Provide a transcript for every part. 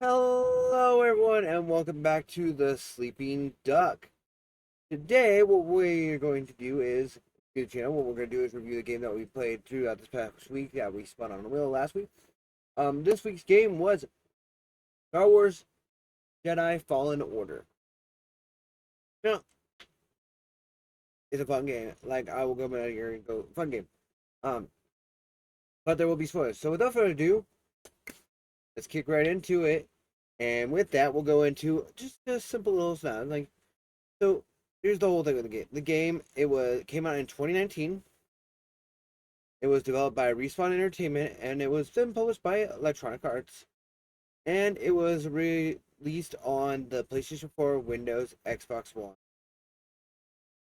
Hello, everyone, and welcome back to the Sleeping Duck. Today, what we're going to do is, good channel, what we're going to do is review the game that we played throughout this past week that we spun on the wheel last week. This week's game was Star Wars Jedi Fallen Order. Now, it's a fun game. Like, I will go out here and go, fun game. Um, but there will be spoilers. So, without further ado, let's kick right into it. And with that, we'll go into just a simple little sound. So here's the whole thing with the game. The game came out in 2019. It was developed by Respawn Entertainment and it was then published by Electronic Arts. And it was released on the PlayStation 4, Windows, Xbox One.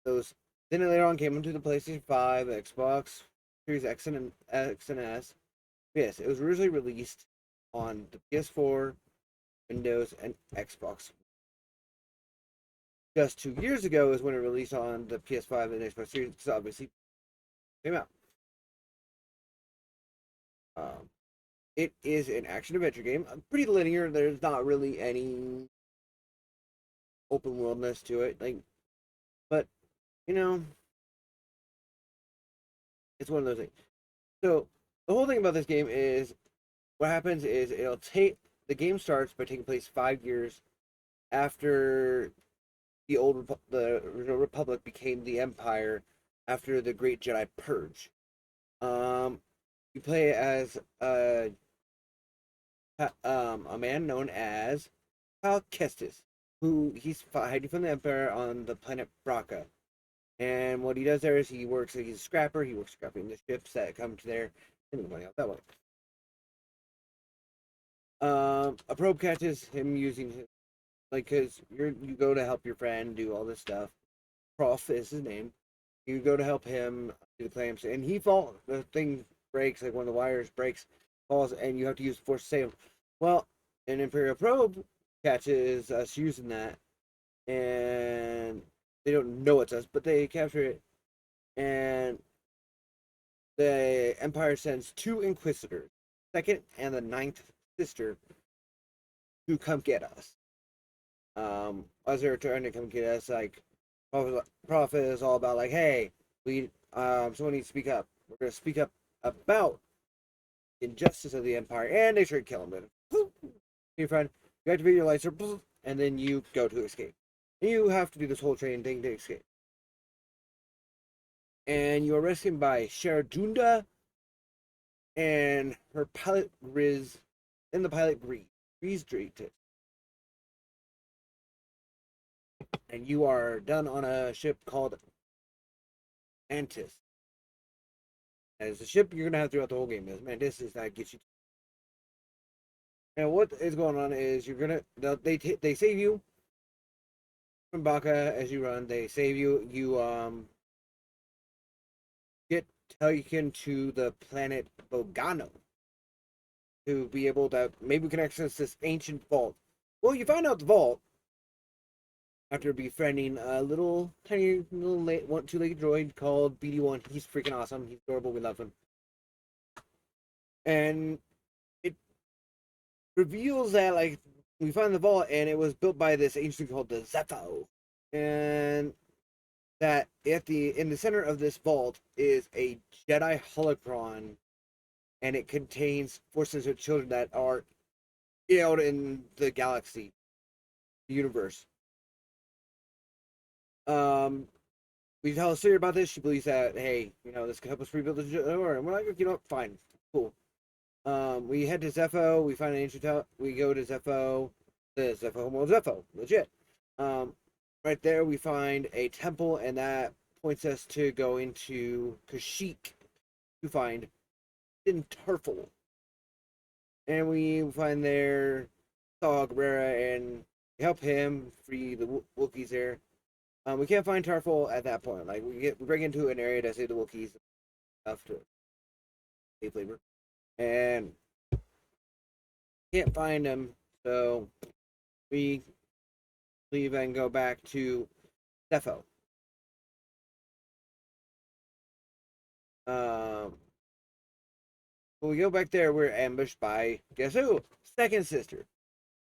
Those then later on came into the PlayStation 5, Xbox Series X and S. Yes, it was originally released on the PS4, Windows, and Xbox. Just 2 years ago is when it released on the PS5 and Xbox Series, because obviously came out. Um, it is an action adventure game. Pretty linear. There's not really any open worldness to it. But you know, it's one of those things. So the whole thing about this game is what happens is the game starts by taking place 5 years after the original Republic became the Empire after the Great Jedi Purge. Um, you play as a man known as Cal Kestis, who he's hiding from the Empire on the planet Braca. And what he does there is he's a scrapper. He works scrapping the ships that come to there and money out that way. A probe catches him using his because you go to help your friend do all this stuff. Prof is his name. You go to help him do the claims, and the thing breaks, like one of the wires breaks, falls, and you have to use the force to save him. Well, an Imperial probe catches us using that, and they don't know it's us, but they capture it, and the Empire sends two Inquisitors, second and the ninth sister, to come get us. As they're trying to come get us, like Prophet is all about like, hey, we someone needs to speak up. We're gonna speak up about injustice of the Empire, and they try to kill him. Then, your friend, you activate your lightsaber, and then you go to escape. And you have to do this whole training thing to escape. And you are rescued by Sharadunda and her pilot Grizz, and the pilot Grease Drayton. And you are done on a ship called Antis. And it's a ship you're gonna have throughout the whole game. Is Mantis is that gets you. And what is going on is they save you from Baka as you run. They save you. You get taken to the planet Bogano to be able to maybe we can access this ancient vault. Well, you find out the vault after befriending a little tiny little two-legged droid called BD1. He's freaking awesome. He's adorable. We love him. And it reveals that like we find the vault and it was built by this ancient called the Zepho. And that in the center of this vault is a Jedi holocron and it contains forces of children that are out in the galaxy, the universe. Um, we tell Siri about this. She believes that hey, this could help us rebuild the Jedi, and we're like, fine, cool. We head to Zepho. We find an ancient. We go to Zepho. The Zepho Homo Zepho, legit. Right there, we find a temple, and that points us to go into Kashyyyk to find Din Tarful. And we find there Saw Gerrera and help him free the Wookiees there. We can't find Tarful at that point. Like we break into an area to save the Wookiees stuff to save labor, and can't find him. So we leave and go back to Defo. When we go back there, we're ambushed by guess who? Second sister.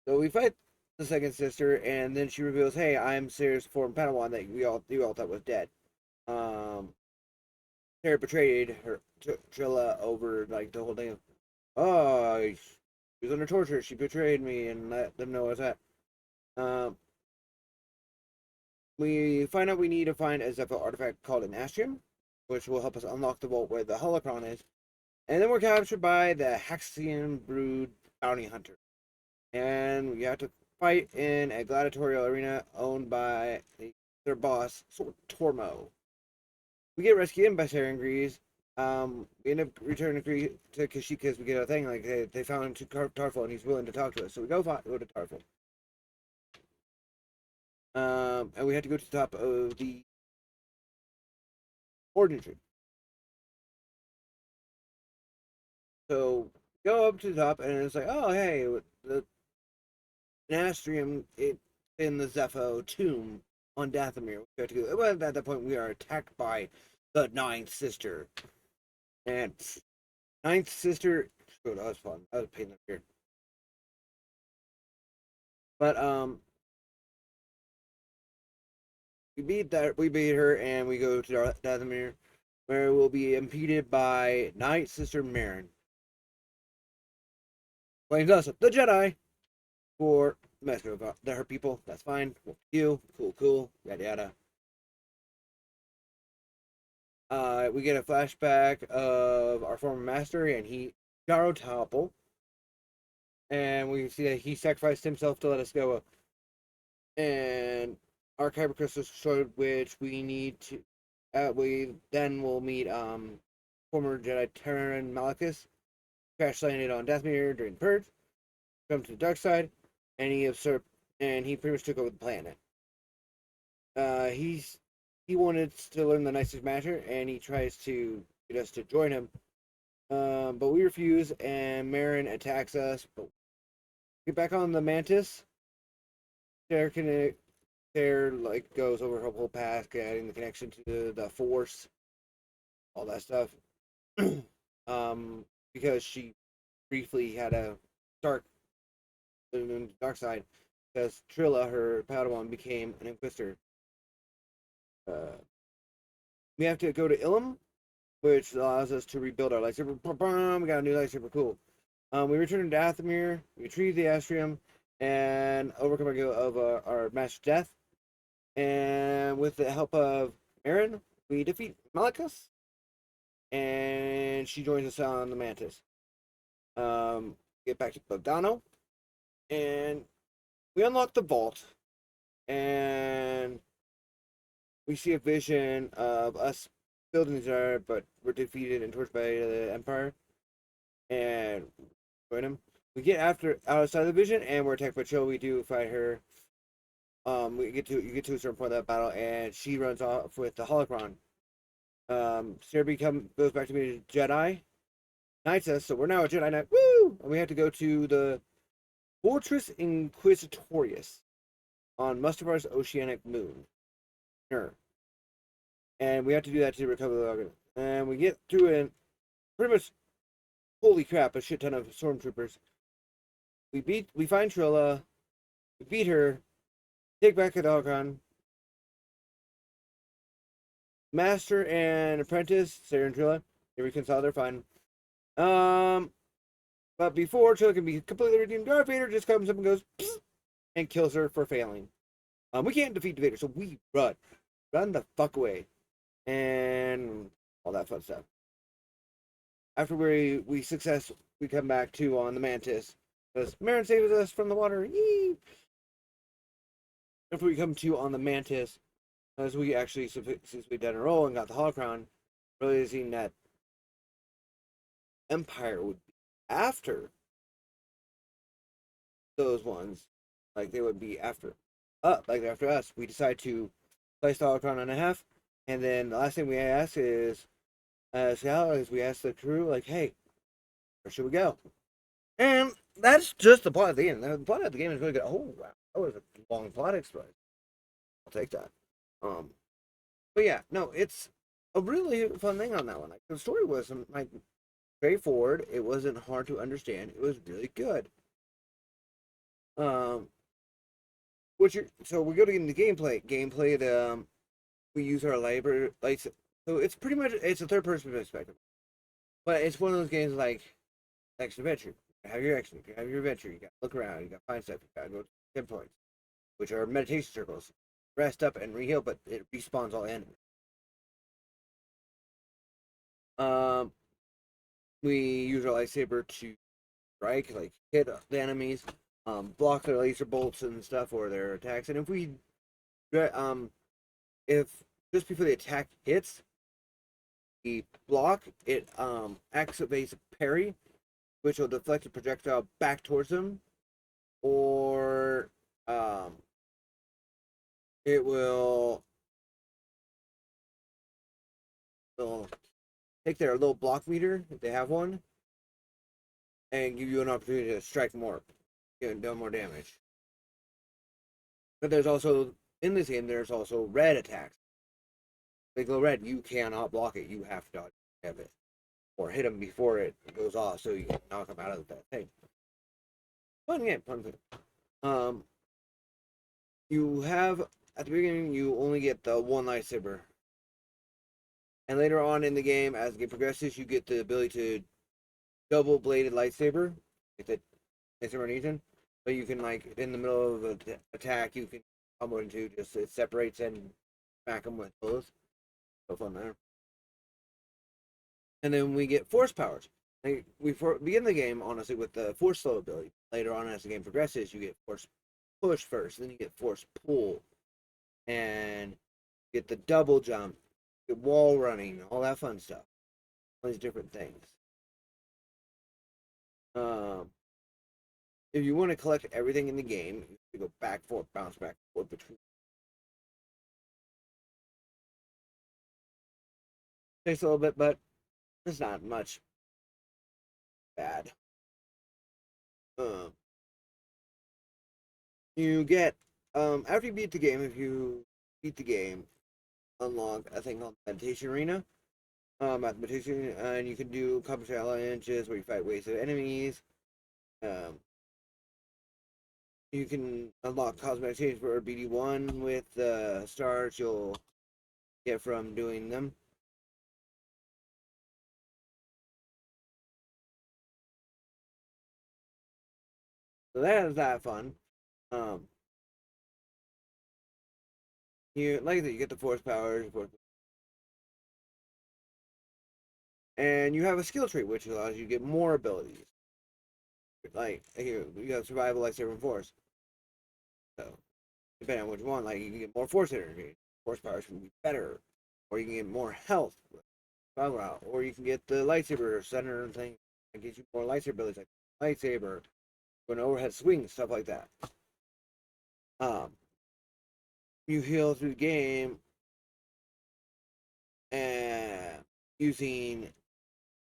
So we fight the second sister, and then she reveals, "Hey, I'm Sarah's former Padawan that you all thought was dead." Um, Sarah betrayed her Trilla over like the whole thing of, "Oh, she was under torture. She betrayed me," and let them know what's that. Um, we find out we need to find a Zephyr artifact called an Astrium, which will help us unlock the vault where the holocron is. And then we're captured by the Haxian Brood bounty hunter. And we have to fight in a gladiatorial arena owned by their boss, Tormo. We get rescued by Sarah and Grease. We end up returning to Kashyyyk because we get a thing like they found Tarful and he's willing to talk to us. So we go to Tarful. And we had to go to the top of the origin tree. So go up to the top, and it's like, oh hey, the Nastrium in the Zepho tomb on Dathomir. We have to go. Well, at that point, we are attacked by the Ninth Sister, and Ninth Sister. Oh, that was fun. That was a pain in the ear. But we beat that. We beat her, and we go to Dathomir, where we'll be impeded by Ninth Sister Marin. Blames us, the Jedi, for messing with her people. That's fine. You, cool, yada yada. We get a flashback of our former master, and Jaro Topple, and we see that he sacrificed himself to let us go. And our kyber crystal destroyed, which we need to. We then will meet former Jedi Terran Malachus, crash landed on Dathomir during the Purge, come to the dark side, and he pretty much took over the planet. He wanted to learn the nicest matter, and he tries to get us to join him. But we refuse, and Marin attacks us. But get back on the Mantis. Sarah like goes over her whole past, adding the connection to the Force, all that stuff. um, because she briefly had a dark, dark side, because Trilla, her Padawan, became an Inquisitor. Uh, we have to go to Ilum, which allows us to rebuild our lightsaber. We got a new lightsaber, cool. We return to Dathomir, we retrieve the Astrium, and overcome our Master Death. And with the help of Marin, we defeat Malachus, and she joins us on the Mantis. Get back to Bogdano, and we unlock the vault, and we see a vision of us building the jar, but we're defeated and torched by the Empire, and join him. We get outside the vision, and we're attacked by Chill. We do fight her. You get to a certain point of that battle, and she runs off with the holocron. Sarah goes back to being a Jedi, knights us, so we're now a Jedi Knight. Woo! And we have to go to the Fortress Inquisitorius on Mustafar's oceanic moon. And we have to do that to recover the organ. And we get through it. Pretty much, holy crap, a shit ton of stormtroopers. We find Trilla, we beat her, take back the holocron. Master and apprentice, Sarah and Trilla, they reconcile, they're fine. But before Trilla can be completely redeemed, Darth Vader just comes up and goes and kills her for failing. We can't defeat Vader, so we run the fuck away, and all that fun stuff. After we come back to on the Mantis because Marin saves us from the water. Yee! After we come to on the Mantis, as we actually successfully done a roll and got the holocron, realizing that Empire would be after those ones, like they would be after after us. We decide to slice the holocron in half, and then the last thing we ask is we ask the crew, like, hey, where should we go? And that's just the plot of the game. The plot of the game is really good. Oh wow, that was a long plot express. I'll take that. But yeah, no, it's a really fun thing on that one. Like the story wasn't like straightforward. It wasn't hard to understand. It was really good. Um, so we go to the gameplay. We use our labor like so. It's pretty much it's a third person perspective, but it's one of those games like action adventure. You have your action, you have your adventure. You got to look around, you got to find stuff, you got to go to hit points, which are meditation circles. Rest up and reheal, but it respawns all enemies. Um, we use our lightsaber to strike, like hit the enemies, block their laser bolts and stuff or their attacks. And um, if just before the attack hits, the block it activates a parry, which will deflect a projectile back towards them, or it will take their little block meter if they have one, and give you an opportunity to strike more, do more damage. But there's also in this game there's also red attacks. They go red, you cannot block it. You have to dodge it or hit them before it goes off, so you can knock them out of that thing. Fun game, fun thing. Um, you have at the beginning you only get the one lightsaber, and later on in the game, as the game progresses, you get the ability to double bladed lightsaber, like the lightsaber region. But you can like in the middle of an attack, you can combo into just it separates and smack them with both. So fun there. And then we get force powers. Like begin the game honestly with the force slow ability. Later on, as the game progresses, you get force push first, then you get force pull, and you get the double jump, get wall running, all that fun stuff. All these different things. Um, if you want to collect everything in the game, you go back forth, bounce back forth between. Takes a little bit, but it's not much bad. Um, you get after you beat the game, if you beat the game, unlock a thing called meditation arena. Meditation, and you can do combat challenges where you fight waves of enemies. Um, you can unlock cosmetic change for BD1 with the stars you'll get from doing them. So that is that fun. Um, you like that you get the force powers, and you have a skill tree which allows you to get more abilities. Like here, you have survival, lightsaber, and force. So depending on which one, like you can get more force energy, force powers can be better, or you can get more health, or you can get the lightsaber center thing that gives you more lightsaber abilities, like lightsaber, an overhead swing, stuff like that. Um, you heal through the game and using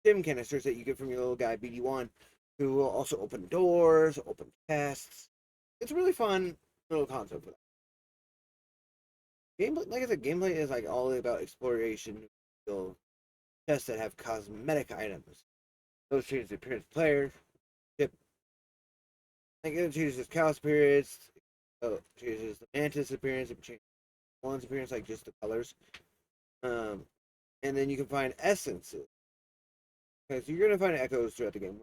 stim canisters that you get from your little guy BD1, who will also open doors, open chests. It's a really fun little concept for that. Gameplay, like I said, gameplay is like all about exploration. You'll chests that have cosmetic items. Those change the appearance of the player. Ship. Like it changes Cal's appearance. It changes the Mantis appearance. It changes one's appearance, like just the colors. Um, and then you can find essences. Okay, so you're gonna find echoes throughout the game.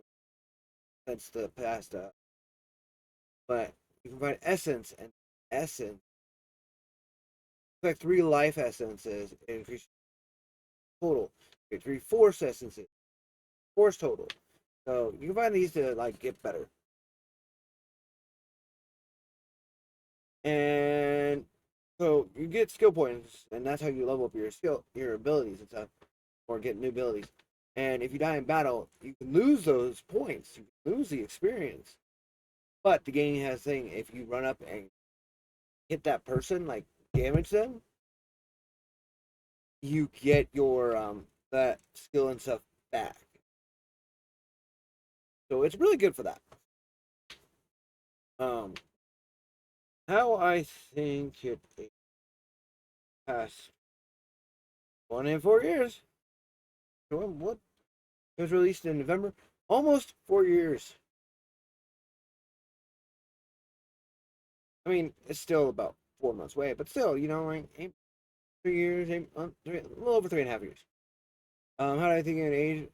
That's the past, but you can find essence and essence. It's like three life essences and increase total. Okay, three force essences, force total. So you can find these to like get better. And so you get skill points, and that's how you level up your abilities and stuff, or get new abilities. And if you die in battle, you can lose those points. You can lose the experience. But the game has a thing: if you run up and hit that person, like damage them, you get your that skill and stuff back. So it's really good for that. Um, how I think it past 1 and 4 years. What? It was released in November. Almost 4 years. I mean, it's still about 4 months away, but still, like 3 years, 8 months, a little over 3.5 years. How do I think it age?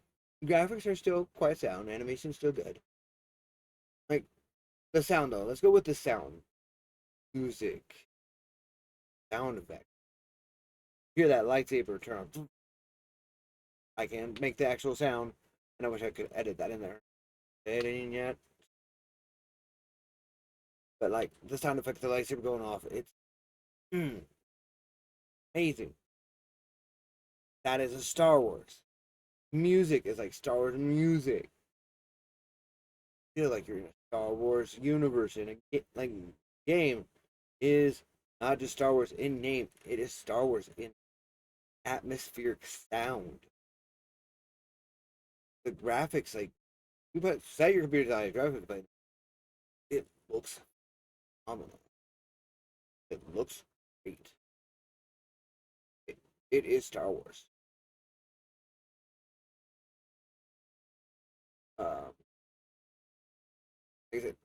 Graphics are still quite sound. Animation's still good. Like the sound though. Let's go with the sound. Music, sound effect. Hear that lightsaber turn on. I can make the actual sound, and I wish I could edit that in there. Editing yet, but like the sound effect of the lightsaber going off, it's amazing. That is a Star Wars. Music is like Star Wars music. You feel like you're in a Star Wars universe, and a like game is not just Star Wars in name; it is Star Wars in atmospheric sound. The graphics, like you put set your computer to graphics, but it looks phenomenal. It looks great. It, it is Star Wars. Um, like I said,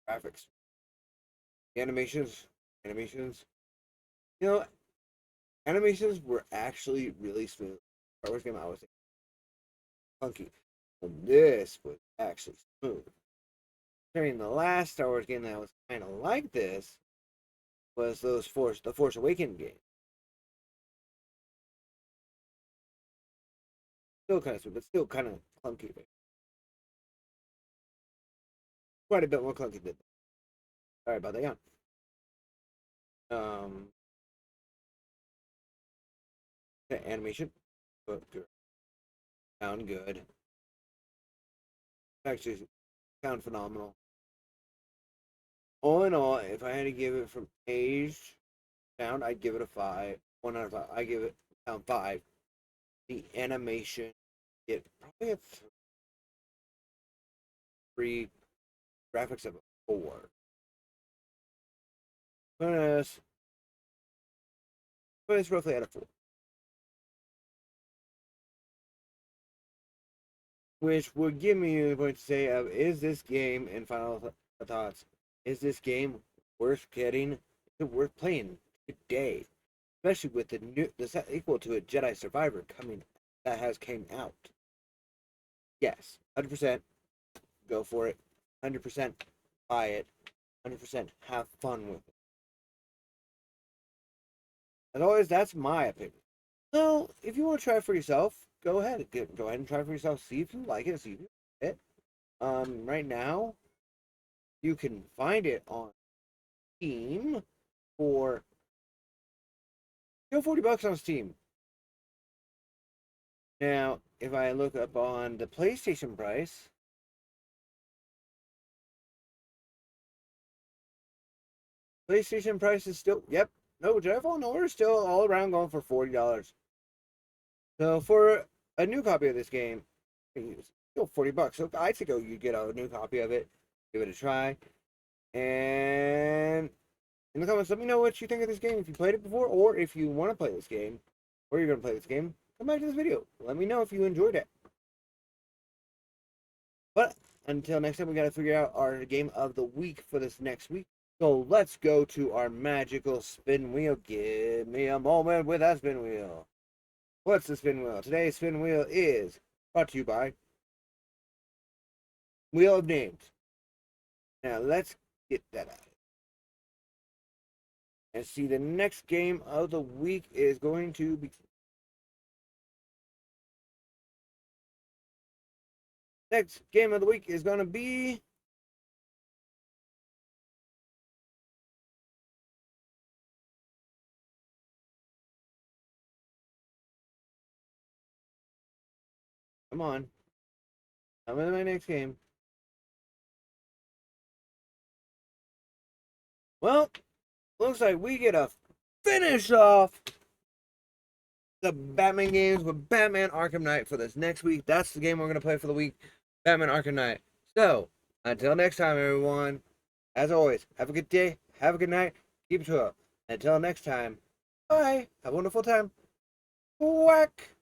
graphics, animations. You know, animations were actually really smooth. Star Wars game I was funky. And this was actually smooth. During the last Star Wars game that was kind of like this was the Force Awakens game. Still kind of smooth, but still kind of clunky. Quite a bit more clunky than that. Sorry about that. Yeah. Um, the animation, good, sound good. Actually, sound phenomenal. All in all, if I had to give it from age sound, I'd give it a 5. 1 out of 5. I give it 5. The animation, it probably a 3. Graphics of a 4. But it's roughly at a 4. Which would give me the point to say of is this game in final thoughts, is this game worth getting? Is it worth playing today? Especially with the equal to a Jedi Survivor coming that has came out. Yes, 100% go for it. 100% buy it. 100% have fun with it. As always, that's my opinion. So, if you want to try it for yourself, go ahead. Go ahead and try it for yourself. See if you like it. See if you like it. Right now, you can find it on Steam for $40 on Steam. Now, if I look up on the PlayStation price, PlayStation price is still, yep, no, Jedi Fallen Order is still all around going for $40. So for a new copy of this game, it's still $40. So I'd say go, you get a new copy of it, give it a try, and in the comments, let me know what you think of this game. If you played it before, or if you want to play this game, or you're gonna play this game, come back to this video. Let me know if you enjoyed it. But until next time, we gotta figure out our game of the week for this next week. So let's go to our magical spin wheel. Give me a moment with that spin wheel. What's the spin wheel? Today's spin wheel is brought to you by Wheel of Names. Now let's get that out. And see, the next game of the week is going to be. Next game of the week is going to be. Come on. I'm in my next game. Well, looks like we get a finish off the Batman games with Batman Arkham Knight for this next week. That's the game we're going to play for the week, Batman Arkham Knight. So, until next time, everyone, as always, have a good day, have a good night, keep it 12. Until next time, bye, have a wonderful time. Whack!